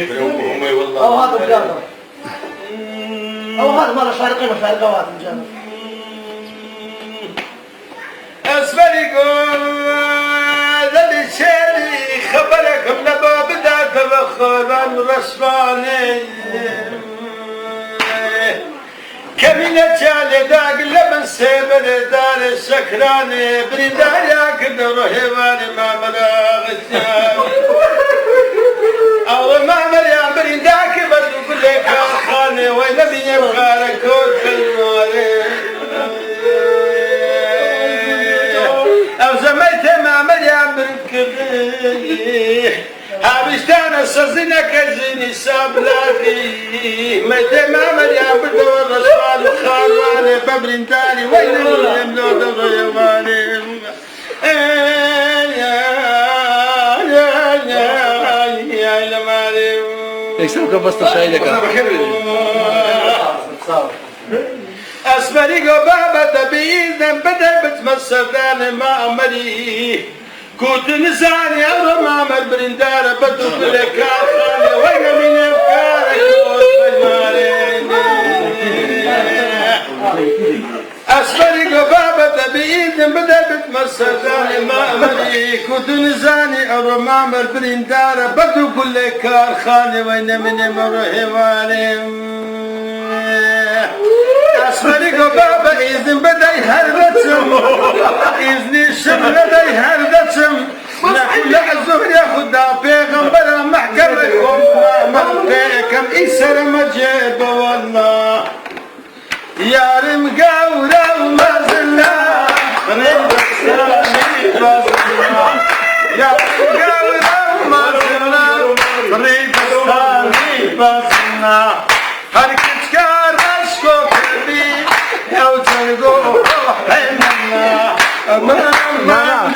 امي والله او هذا بجانب او هذا مره شارقي مشارقه وهذا بجانب اسفل يقول للشيري خبرك من باب ذاك بخران رسماني كمينة جالي داق لمن سيبر دار السكراني بريدار ياكد رهيواني ما مراغ أو ما مريم بريداك بدو كل كارخاني وين بي يبقى لك كل المالي أو زميت ما مريم بركبي هابشتان السزينة كزيني سابلاقي ميت ما مريم بدور رسوال وخارواني ببرين تاني وين مريم لو دور يواني يا لمالي يكسبك بس تشايلك أنا بخير أسمري قبابة بإذن بدأ بتمسر داني ما أمري كنت نساني أرى ما أمر برندارة بدو بالكافاني وين من أفكارك أسمري قبابة بإذن بدأ بتمسر داني ما أمري كنت نساني أرى ما أمر برندارة بدو بالكافاني وين من أفكارك أسمري قبابة إذن بدأ يهردتم إذن الشم لدي هردتم لكل الزهر ياخد بيغمبر محكمكم مرقيكم إسر مجيب والله يا رمقاورة ومزلة ريد السلامي بزلة يا رمقاورة ومزلة ريد السلامي بزلة هركت كارشكو كبي يو ترقو حيمنا أمان أمان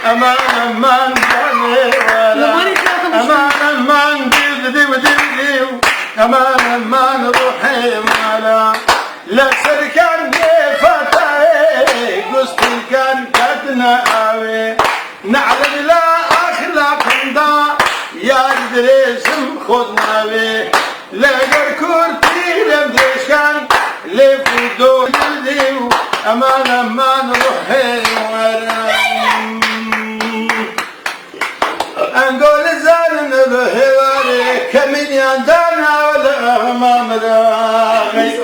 أمان أمان أمان أمان أمان روحي مالا لا سركان فتاي قصتي كان كدنا آوي نعلم لا أخلاق دا يا دريسم خذنا بي لقر كورتي لمدريش كان لفدو يديو أمان أمان روحي ورام أنقول زالن الهواري كمين يندانا ولا أمام راغي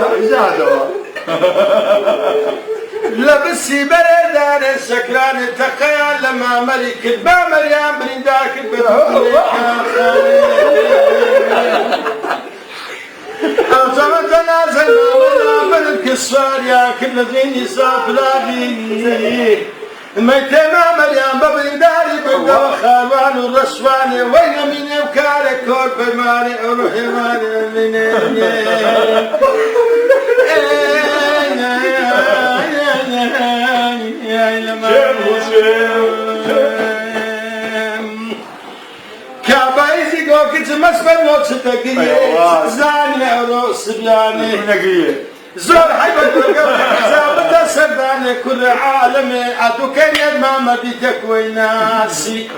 لبسي بردان السكران تقيا لما ملك البامر يا برنداك البرهولي أعطمتنا زي ما بالكسوار يا كل ذيني سافلاغي ميتما مريم ببرنداري بقى وخاروان والرشواني وين من يبكارك كور بماري أروحي ماري كابايزي قوكت مسفر وقتتكيه زاني أروس بياني زور حيبة القلب زابط السرداني كل عالمي عدو كان يدمى مديتك ويناسي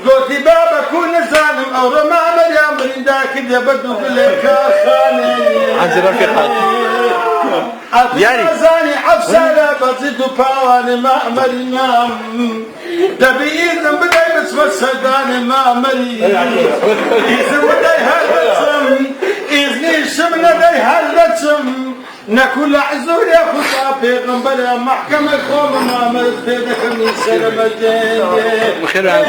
قلت بابا كون ظالم أو رمى مريم برنداك إذا بدو بلك خاني عندي رفيقات يعني زاني عفسالة بزيدو باواني ما مريم دبي إذن بدأي بسم السرداني ما مريم إذن بدأي هالبسم إذني الشمنا دي هالبسم نكل عزور يا خطا بيغمبر محكمة خوم ما مزيدك من سلم الجيد بخير يا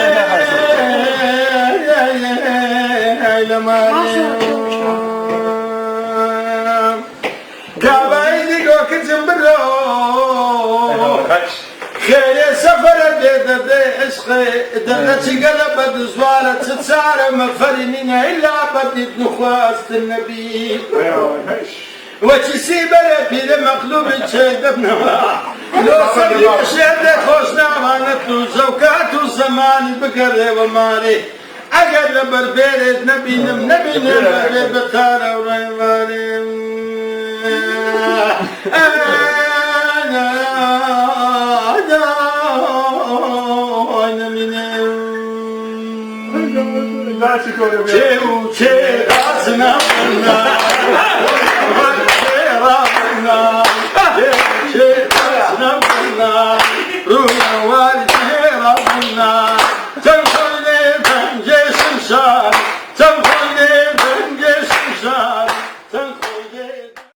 كابايدي قوك جنبرو خير سفر دي عشقي درتي قلبت زوالة تتسارة مفرنين إلا بدي نخواست النبي وتسي بلدي لمقلوب الشيد ابنها لو صديق الشيد خوشنا مانتو زوكات الزمان بقري وماري أقل بربيرد نبي نم بطارة وريماري لا شكونا شي غازنا منا شي رابنا